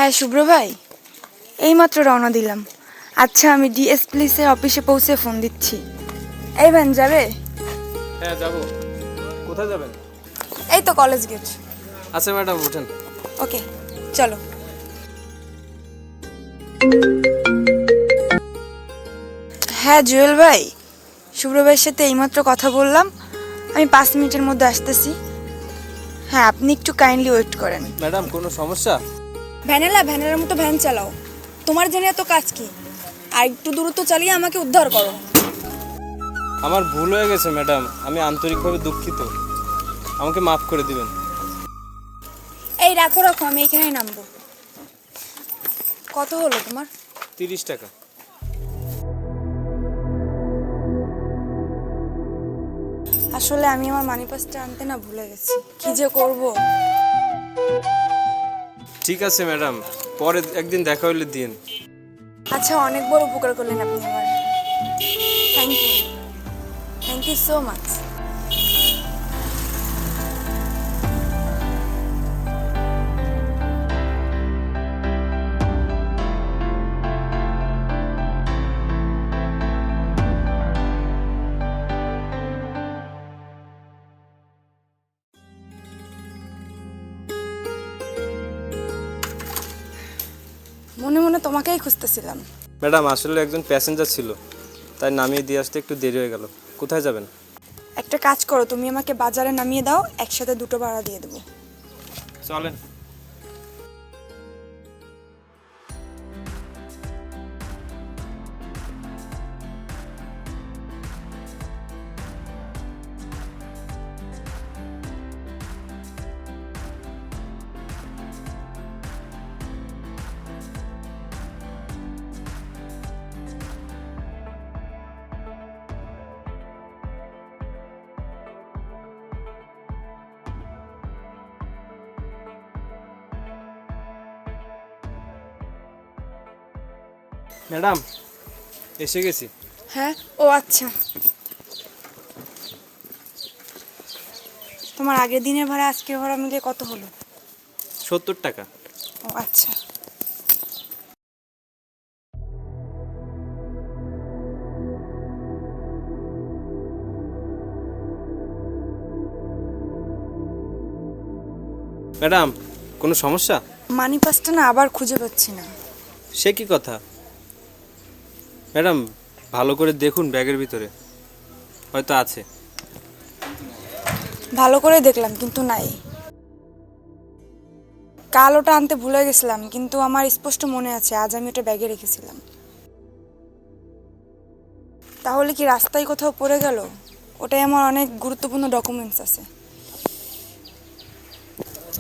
হ্যাঁ শুভ্র ভাই, এইমাত্র রওনা দিলাম। আচ্ছা, আমি ডিএস পুলিশের অফিসে পৌঁছে ফোন দিচ্ছি। এই ভ্যান যাবে? হ্যাঁ যাব। কোথায় যাবেন? এই তো কলেজ গেট। আচ্ছা ম্যাডাম ওঠেন। ওকে, চলো। হ্যাঁ জুয়েল ভাই, শুভ্র ভাইয়ের সাথে এইমাত্র কথা বললাম। আমি 5 মিনিটের মধ্যে আসতেছি। হ্যাঁ, আপনি একটু কাইন্ডলি ওয়েট করেন। ম্যাডাম কোনো সমস্যা? ভ্যানের মতো ভ্যান চালাও। তোমার জেনে এত কাজ কি? আর একটু দূরত্ব চালিয়ে আমাকে উদ্ধার করো। আমার ভুল হয়ে গেছে ম্যাডাম, আমি আন্তরিকভাবে দুঃখিত, আমাকে মাফ করে দিবেন। এই রাখো, আমি এখানেই নামবো। কত হলো তোমার? 30 টাকা। আসলে আমি আমার মানি পাসটা আনতে না ভুলে গেছি, কি যে করব। ঠিক আছে ম্যাডাম, পরে একদিন দেখা হইলে দিন। আচ্ছা, অনেক বড় উপকার করলেন আপনি আমার। Thank you so much. মনে মনে তোমাকেই খুঁজতেছিলাম। ম্যাডাম আসলে একজন প্যাসেঞ্জার ছিল, তাই নামিয়ে দিয়ে আসতে একটু দেরি হয়ে গেল। কোথায় যাবেন? একটা কাজ করো, তুমি আমাকে বাজারে নামিয়ে দাও, একসাথে 2টো ভাড়া দিয়ে দেবো। চলেন। ম্যাডাম এসে গেছি। হ্যাঁ, ও আচ্ছা। তোমার আগের দিনের ভাড়া আজকের ভাড়া মিলিয়ে কত হলো? 70 টাকা। ও আচ্ছা। ম্যাডাম কোনো সমস্যা? মানি পাসটা না আবার খুঁজে পাচ্ছি না। সে কি কথা? ম্যাডাম ভালো করে দেখুন, ব্যাগের ভিতরে হয়তো আছে। ভালো করে দেখলাম কিন্তু নাই। কাল ওটা আনতে ভুলে গেছিলাম, কিন্তু আমার স্পষ্ট মনে আছে আজ আমি ওটা ব্যাগে রেখেছিলাম। তাহলে কি রাস্তায় কোথাও পড়ে গেল? ওটাই আমার অনেক গুরুত্বপূর্ণ ডকুমেন্টস আছে।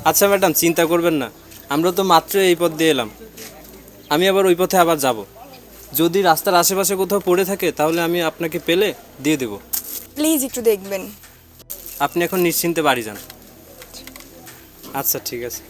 আচ্ছা ম্যাডাম চিন্তা করবেন না, আমরা তো মাত্র এই পথ দিয়ে এলাম, আমি আবার ওই পথে আবার যাব। যদি রাস্তার আশেপাশে কোথাও পড়ে থাকে তাহলে আমি আপনাকে পেলে দিয়ে দেব। প্লিজ একটু দেখবেন। আপনি এখন নিশ্চিন্তে বাড়ি যান। আচ্ছা ঠিক আছে।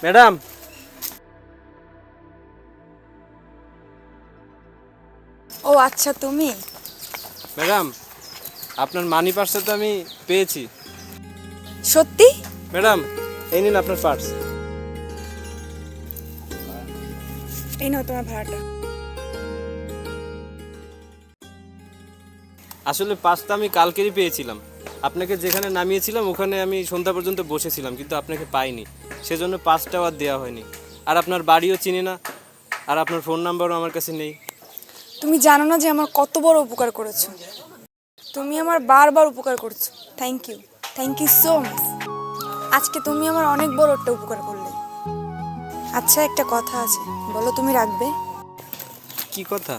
ম্যাডাম ও আচ্ছা, তুমি? ম্যাডাম আপনার মানি পার্সটা তো আমি পেয়েছি। সত্যি? ম্যাডাম, এই নিন আপনার পার্স। এই নাও তোমার ভাড়াটা। আসলে পার্সটা আমি কালকেরই পেয়েছিলাম। আপনাকে যেখানে নামিয়েছিলাম ওখানে আমি সন্ধ্যা পর্যন্ত বসেছিলাম, কিন্তু আপনাকে পাইনি, সেজন্য পার্সটাও আর দেওয়া হয়নি। আর আপনার বাড়িও চিনি না, আর আপনার ফোন নাম্বারও আমার কাছে নেই। তুমি জানো না যে আমার কত বড় উপকার করেছো। তুমি আমার বারবার উপকার করছো। Thank you so much. আজকে তুমি আমার অনেক বড় একটা উপকার করলে। আচ্ছা, একটা কথা আছে, বলো তুমি রাখবে? কি কথা?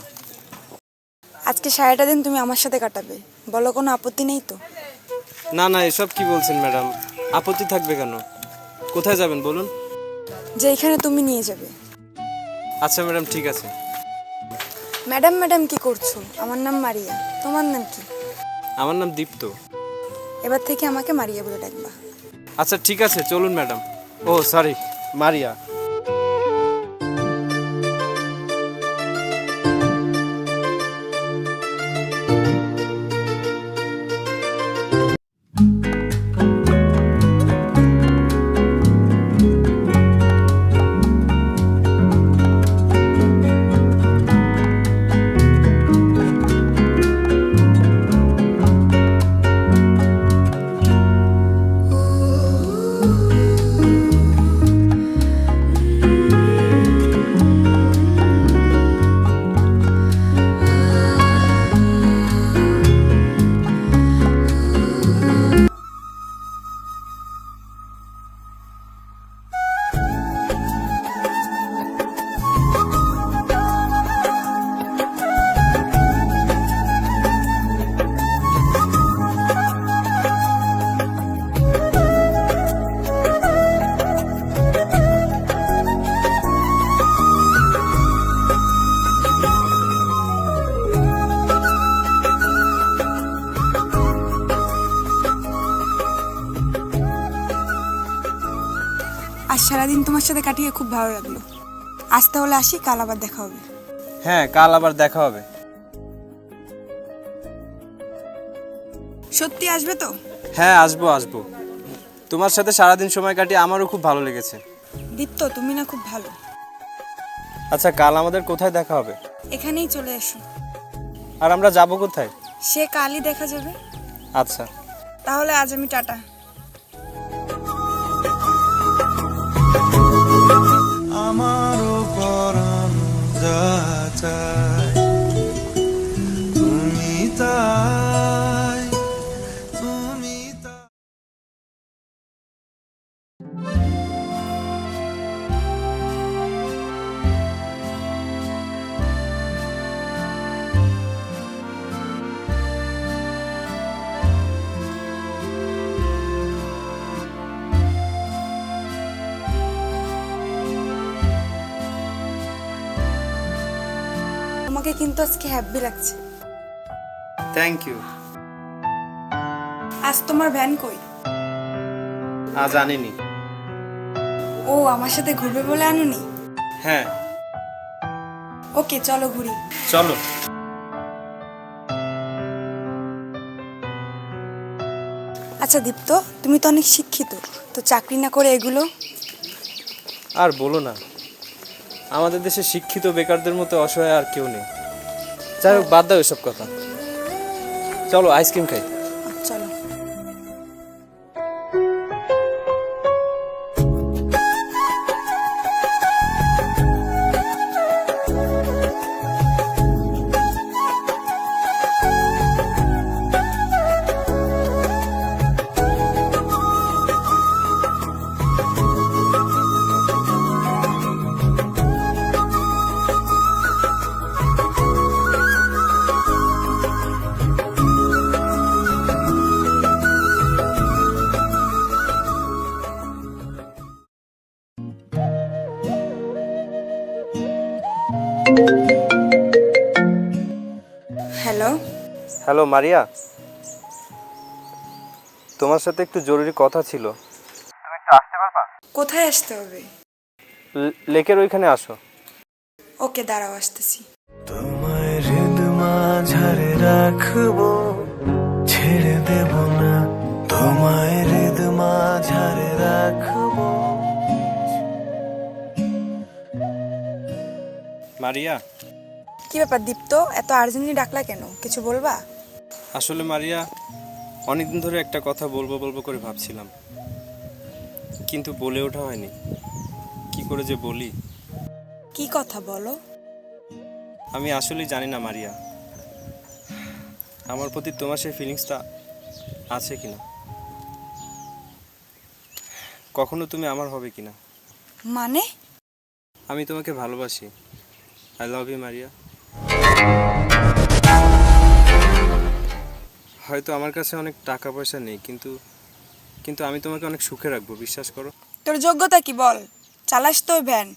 আজকে সারাটা দিন তুমি আমার সাথে কাটাবে, বলো কোনো আপত্তি নেই তো? না না, এসব কি বলছেন ম্যাডাম? আপত্তি থাকবে কেন? কোথায় যাবেন বলুন? যেখানে তুমি নিয়ে যাবে। আচ্ছা ম্যাডাম, ঠিক আছে। ম্যাডাম ম্যাডাম কি করছো? আমার নাম মারিয়া, তোমার নাম কি? আমার নাম দীপ্ত। এবার থেকে আমাকে মারিয়া বলে ডাকবা। আচ্ছা ঠিক আছে, চলুন ম্যাডাম। ও সরি, মারিয়া। আজ সারাদিন তোমার সাথে কাটিয়ে খুব ভালো লাগলো। আজ তাহলে আসি, কাল আবার দেখা হবে। হ্যাঁ, কাল আবার দেখা হবে। সত্যি আসবে তো? হ্যাঁ, আসবো আসবো। তোমার সাথে সারাদিন সময় কাটিয়ে আমারও খুব ভালো লেগেছে। দীপ্ত, তুমি না খুব ভালো। আচ্ছা, কাল আমাদের কোথায় দেখা হবে? এখানেই চলে এসো। আর আমরা যাব কোথায়? সে কালই দেখা যাবে। আচ্ছা। তাহলে আজ আমি টাটা। আমারও পরাণ যা চায় তুমি তাই, তুমি তাই। তোমাকে কিন্তু আজকে হ্যাপি লাগছে। Thank you. আজ তোমার ভ্যান কই? আজ আনিনি। ও আমার সাথে ঘুরবে বলে আনুনি? হ্যাঁ। ওকে, চলো ঘুরি। চলো। আচ্ছা দীপ্ত, তুমি তো অনেক শিক্ষিত, তো চাকরি না করে এগুলো? আর বলো না, আমাদের দেশে শিক্ষিত বেকারদের মতো অসহায় আর কেউ নেই। যাই হোক, বাদ দাও এসব কথা। চলো আইসক্রিম খাই। চলো। হ্যালো। হ্যালো মারিয়া, তোমার সাথে একটু জরুরি কথা ছিল। কোথায় আসতে হবে? লেকের ওইখানে আসো। ওকে, দাঁড়াও, আসতেছি। তোমায় হৃদ মাঝারে রাখবো, ছেড়ে দেব না, তোমায় হৃদ মাঝারে রাখবো। মারিয়া, কি ব্যাপার দীপ্ত, এত আর্জেন্টলি ডাকলা কেন? কিছু বলবা? আসলে মারিয়া, অনেকদিন ধরে একটা কথা বলবো বলবো করে ভাবছিলাম, কিন্তু বলে ওঠা হয়নি। কি করে যে বলি। কি কথা বলো? আমি আসলেই জানি না মারিয়া, আমার প্রতি তোমার সেই ফিলিংসটা আছে কিনা, কখনো তুমি আমার হবে কিনা। মানে? আমি তোমাকে ভালোবাসি। I love you Maria. হয়তো আমার কাছে অনেক টাকা পয়সা নেই, কিন্তু কিন্তু আমি তোমাকে অনেক সুখে রাখবো, বিশ্বাস করো। তোর যোগ্যতা কি বল? চালাস তো ভ্যান,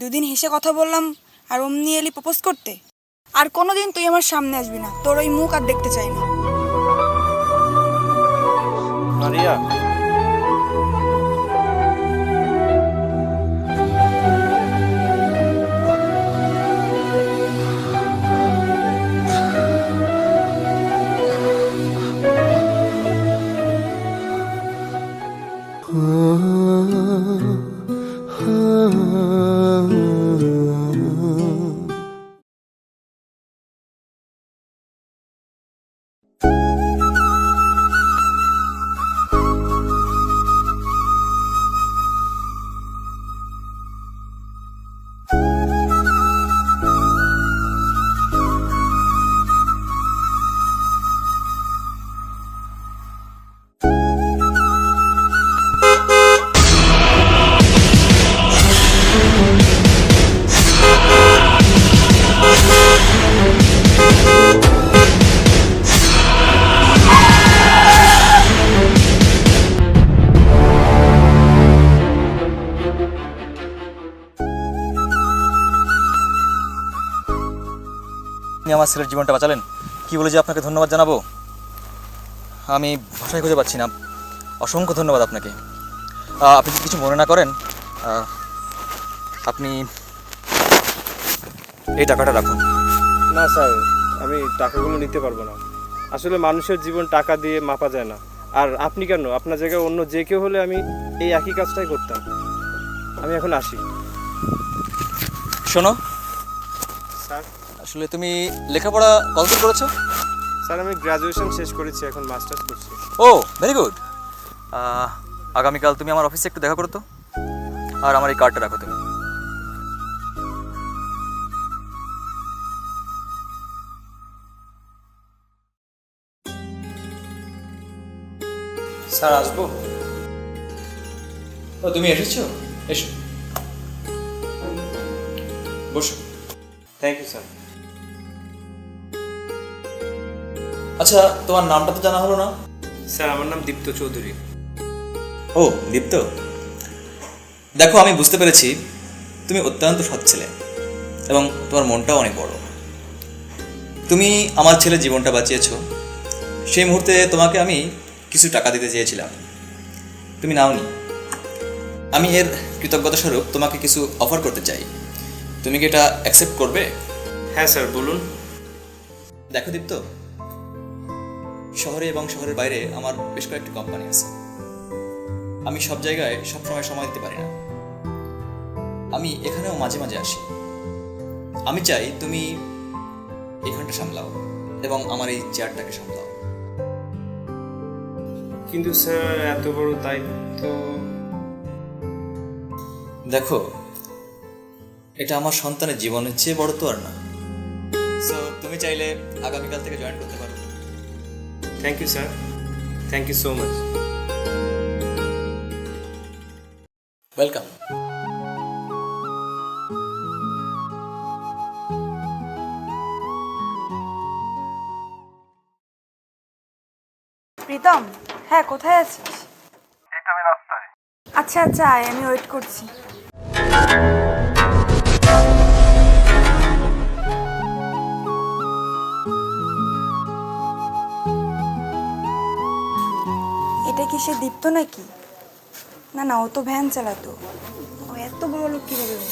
দুদিন হেসে কথা বললাম আর অমনি এলি প্রপোজ করতে। আর কোনোদিন তুই আমার সামনে আসবি না, তোর ওই মুখ আর দেখতে চাই না। মারিয়া, আপনি আমার ছেলের জীবনটা বাঁচালেন, কি বলে যে আপনাকে ধন্যবাদ জানাবো আমি ভাষায় খুঁজে পাচ্ছি না। অসংখ্য ধন্যবাদ আপনাকে। আপনি যদি কিছু মনে না করেন, আপনি এই টাকাটা রাখুন। না স্যার, আমি টাকাগুলো নিতে পারবো না। আসলে মানুষের জীবন টাকা দিয়ে মাপা যায় না। আর আপনি কেন, আপনার জায়গায় অন্য যে কেউ হলে আমি এই একই কাজটাই করতাম। আমি এখন আসি। শোনো, স্যার, আসলে তুমি লেখাপড়া কতদূর করেছো? স্যার আমি গ্র্যাজুয়েশন শেষ করেছি, এখন মাস্টার্স করছি। ও ভেরি গুড। আগামীকাল তুমি আমার অফিসে একটু দেখা করো তো, আর আমার এই কার্ডটা রাখো তুমি। স্যার আসবো? ও তুমি এসেছো, এসো বসো। Thank you sir. আচ্ছা, তোমার নামটা তো জানা হলো না। স্যার আমার নাম দীপ্ত চৌধুরী। ও দীপ্ত, দেখো আমি বুঝতে পেরেছি তুমি অত্যন্ত সৎ ছেলে এবং তোমার মনটাও অনেক বড়। তুমি আমার ছেলের জীবনটা বাঁচিয়েছো। সেই মুহূর্তে তোমাকে আমি কিছু টাকা দিতে চেয়েছিলাম, তুমি নাওনি। আমি এর কৃতজ্ঞতা স্বরূপ তোমাকে কিছু অফার করতে চাই, তুমি কি এটা অ্যাকসেপ্ট করবে? হ্যাঁ স্যার, বলুন। দেখো দীপ্ত, শহরে এবং শহরের বাইরে আমার বেশ কয়েকটি কোম্পানি আছে। আমি সব জায়গায় সবসময় সময় দিতে পারি না, আমি এখানেও মাঝে মাঝে আসি। আমি চাই তুমি এখানটা সামলাও এবং আমার এই চেয়ারটাকে সামলাও। কিন্তু স্যার এত বড় দায়িত্ব। দেখো, এটা আমার সন্তানের জীবনের চেয়ে বড় তো আর না। সো তুমি চাইলে আগামীকাল থেকে জয়েন করতে পারো। Thank you sir, thank you so much. Welcome. Pritam, হ্যাঁ কোথায় আছিস? আচ্ছা আচ্ছা আয়, আমি ওয়েট করছি। এটা কি সে দীপ্ত নাকি? না না, ও তো ভ্যান চালাতো। ও এত বড় লোক কিভাবে হলো?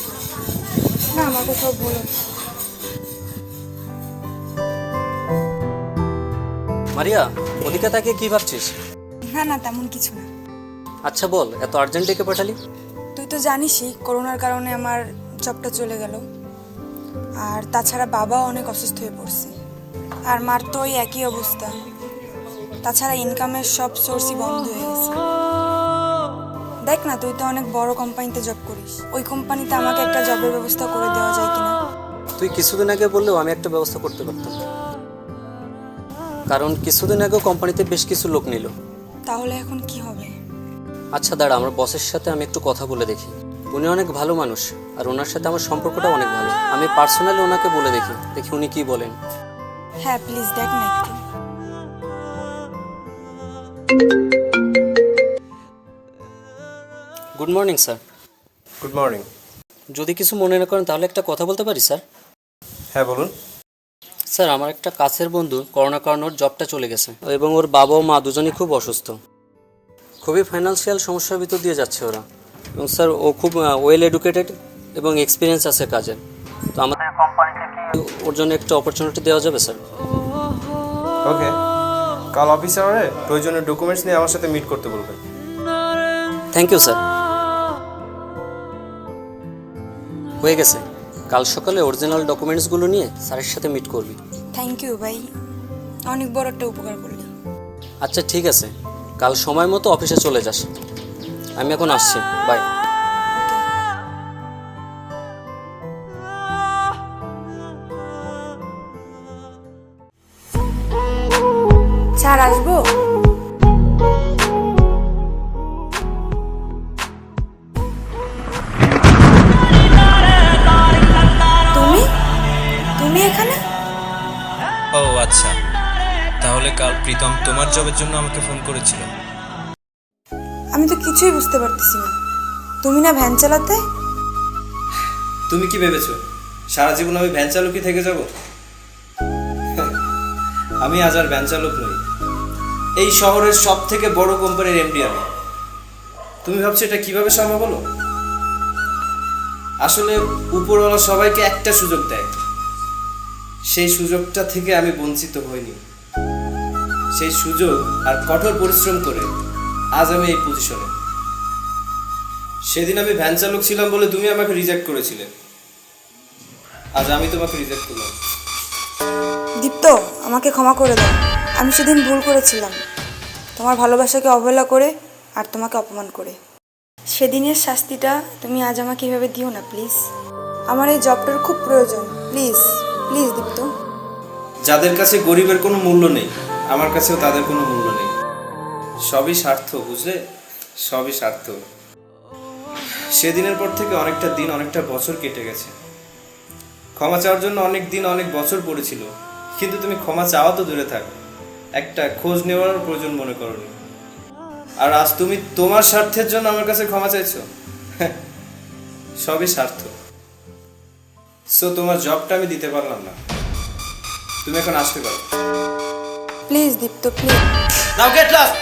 না, আমার কোথাও ভুল হচ্ছে। মারিয়া, ওদিকে তাকে কি ভাবছিস? না না, তেমন কিছু না। আচ্ছা বল, এত আর্জেন্ট ডেকে পাঠালি? তুই তো জানিসই করোনার কারণে আমার জবটা চলে গেল, আর তাছাড়া বাবাও অনেক অসুস্থ হয়ে পড়ছে, আর মার তো ওই একই অবস্থা। তাছাড়া ইনকামের সব সোর্সই বন্ধ হয়ে গেছে। দেখ না, তুই তো অনেক বড় কোম্পানিতে জব করিস, ওই কোম্পানিতে আমাকে একটা জবের ব্যবস্থা করে দেওয়া যায় কিনা? তুই কিছুদিন আগে বললেও আমি একটা ব্যবস্থা করতে পারতাম, কারণ কিছুদিন আগেও কোম্পানিতে বেশ কিছু লোক নিল। তাহলে এখন কি হবে? আচ্ছা দাঁড়া, আমার বসের সাথে আমি একটু কথা বলে দেখি। উনি অনেক ভালো মানুষ, আর ওনার সাথে আমার সম্পর্কটা অনেক ভালো। আমি পার্সোনালি ওনাকে বলে দেখি উনি কি বলেন। হ্যাঁ প্লিজ দেখ না একটু। Good morning sir. Good morning. যদি কিছু মনে না করেন তাহলে একটা কথা বলতে পারি স্যার? হ্যাঁ বলুন। স্যার, আমার একটা কাছের বন্ধু করোনার কারণে ওর জবটা চলে গেছে, এবং ওর বাবা ও মা দুজনেই খুব অসুস্থ। খুবই ফাইন্যান্সিয়াল সমস্যার ভিতর দিয়ে যাচ্ছে ওরা। এবং স্যার, ও খুব ওয়েল এডুকেটেড এবং এক্সপিরিয়েন্স আছে কাজের। তো আমাদের কোম্পানি থেকে ওর জন্য একটা অপরচুনিটি দেওয়া যাবে স্যার? ওকে, কাল অফিস আওয়ারে প্রয়োজনীয় ডকুমেন্টস নিয়ে আমার সাথে মিট করতে বলবেন। Thank you sir. হয়ে গেছে, কাল সকালে অরিজিনাল ডকুমেন্টসগুলো নিয়ে স্যারের সাথে মিট করবি। থ্যাংক ইউ ভাই, অনেক বড় একটা উপকার করলি। আচ্ছা ঠিক আছে, কাল সময় মতো অফিসে চলে যাস। আমি এখন আসছি, বাই। স্যার আসবো? তুমি তুমি এখানে? ও আচ্ছা, তাহলে কাল প্রীতম তোমার জবের জন্য আমাকে ফোন করেছিল। আমি তো কিছুই বুঝতে পারতেছি না। তুমি না ভ্যান চালাতে? তুমি কি ভেবেছো সারা জীবন আমি ভ্যান চালকই থেকে যাব? আমি আজ আর ভ্যান চালক নই, এই শহরের সব থেকে বড় কোম্পানির এমডি আমি। তুমি ভাবছো এটা কিভাবে সম্ভব হলো? আসলে উপরওয়ালা সবাইকে একটা সুযোগ দেয়, সেই সুযোগটা থেকে আমি বঞ্চিত হইনি। সেই সুযোগ আর কঠোর পরিশ্রম করে আজ আমি এই পজিশনে। সেদিন আমি ভ্যান চালক ছিলাম বলে তুমি আমাকে রিজেক্ট করেছিলে, আজ আমি তোমাকে রিজেক্ট করলাম। দীপ্ত, আমাকে ক্ষমা করে দাও। আমি সেদিন ভুল করেছিলাম, তোমার ভালোবাসাকে অবহেলা করে আর তোমাকে অপমান করে। সেদিনের শাস্তিটা তুমি আজ আমাকে এভাবে দিও না প্লিজ। আমার এই জবটার খুব প্রয়োজন, প্লিজ প্লিজ দীপ্ত। যাদের কাছে গরিবের কোনো মূল্য নেই, আমার কাছেও তাদের কোনো মূল্য নেই। সবই স্বার্থ, বুঝলে? সবই স্বার্থ। সেদিনের পর থেকে অনেকটা দিন, অনেকটা বছর কেটে গেছে। ক্ষমা চাওয়ার জন্য অনেক দিন, অনেক বছর পড়েছিল, কিন্তু তুমি ক্ষমা চাওয়া তো দূরে থাক, একটা খোঁজ নেওয়ার প্রয়োজন মনে করনি। আর আজ তুমি তোমার স্বার্থের জন্য আমার কাছে ক্ষমা চাইছো। সবই স্বার্থ। সো তোমার জবটা আমি দিতে পারলাম না, তুমি এখন আসতে পারো। Please Dipto, please. Now get lost.